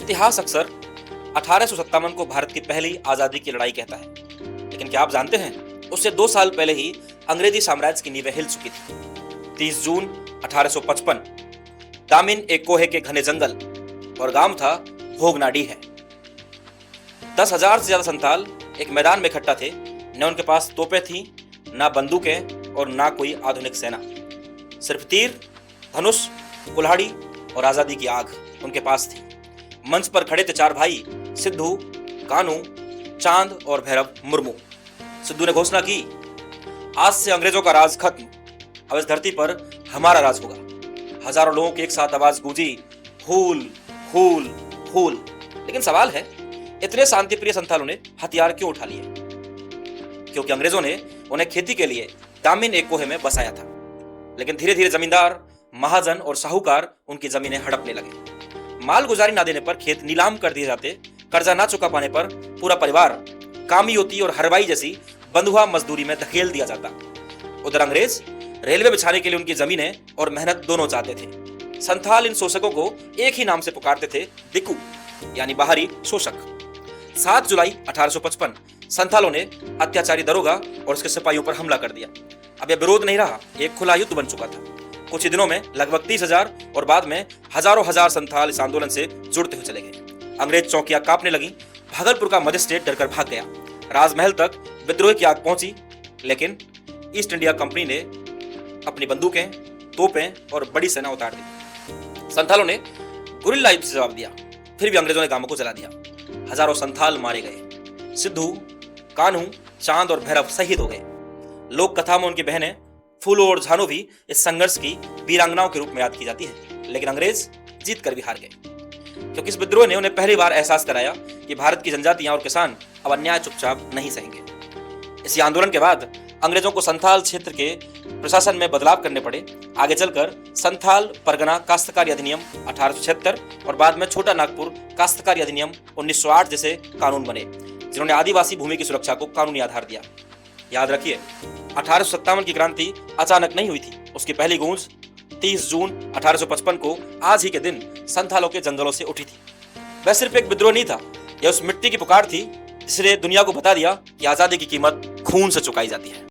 इतिहास अक्सर 1857 को भारत की पहली आजादी की लड़ाई कहता है, लेकिन क्या आप जानते हैं उससे 2 साल पहले ही अंग्रेजी साम्राज्य की नींवें हिल चुकी थी। 30 जून 1855 दामिन एक कोहे के घने जंगल और गांव था भोगनाडी है। 10,000 से ज्यादा संथाल एक मैदान में इकट्ठा थे। न उनके पास तोपें थीं, ना बंदूकें और ना कोई आधुनिक सेना। सिर्फ तीर, धनुष, कुल्हाड़ी और आजादी की आग उनके पास थी। मंच पर खड़े थे 4 भाई, सिद्धू, कानू, चांद और भैरव मुर्मू। सिद्धू ने घोषणा की, आज से अंग्रेजों का राज खत्म, अब इस धरती पर हमारा राज होगा। हजारों लोगों की एक साथ आवाज गूंजी, फूल फूल फूल। लेकिन सवाल है, इतने शांतिप्रिय संथालों ने हथियार क्यों उठा लिए? क्योंकि अंग्रेजों ने उन्हें खेती के लिए दामिन एक कोहे में बसाया था। लेकिन धीरे धीरे जमींदार, महाजन और साहूकार उनकी जमीनें हड़पने लगे। माल गुजारी ना देने पर खेत नीलाम कर दिए जाते, कर्जा ना चुका पाने पर पूरा परिवार कामियोती और हरवाई जैसी बंधुआ मजदूरी में धकेल दिया जाता। उधर अंग्रेज रेलवे बिछाने के लिए उनकी जमीनें और मेहनत दोनों चाहते थे। संथाल इन शोषकों को एक ही नाम से पुकारते थे, दिक्कू, यानी बाहरी शोषक। 7 जुलाई 1855 संथालों ने अत्याचारी दरोगा और उसके सिपाहियों पर हमला कर दिया। अब यह विरोध नहीं रहा, एक खुला युद्ध बन चुका था। कुछ ही दिनों में लगभग 30,000 और बाद में हजारों हजार संथाल इस आंदोलन से जुड़ते हुए चले गए। अंग्रेज चौकियां कांपने लगी। भागलपुर का मजिस्ट्रेट डरकर भाग गया। राजमहल तक विद्रोह की आग पहुंची, लेकिन ईस्ट इंडिया कंपनी ने अपनी बंदूकें, तोपें और बड़ी सेना उतार दी। संथालों ने गुरिल्ला युद्ध से जवाब दिया, फिर भी अंग्रेजों ने गांवों को जला दिया। हजारों संथाल मारे गए। सिद्धू, कान्हू, चांद और भैरव शहीद हो गए। लोक कथा में उनकी बहनें फूलो और झानो भी इस संघर्ष की वीरांगनाओं के रूप में याद की जाती है। लेकिन अंग्रेज जीत कर भी हार गए, क्योंकि इस विद्रोह ने उन्हें पहली बार एहसास कराया कि भारत की जनजातियां और किसान अब अन्याय चुपचाप नहीं सहेंगे। इसी आंदोलन के बाद अंग्रेजों को संथाल क्षेत्र के प्रशासन में बदलाव करने पड़े। आगे चलकर संथाल परगना काश्तकारी अधिनियम 1876 और बाद में छोटा नागपुर काश्तकारी अधिनियम 1908 जैसे कानून बने, जिन्होंने आदिवासी भूमि की सुरक्षा को कानूनी आधार दिया। याद रखिए, 1857 की क्रांति अचानक नहीं हुई थी। उसकी पहली गूंज 30 जून 1855 को आज ही के दिन संथालों के जंगलों से उठी थी। वह सिर्फ एक विद्रोह नहीं था, यह उस मिट्टी की पुकार थी जिसने दुनिया को बता दिया कि आजादी की कीमत खून से चुकाई जाती है।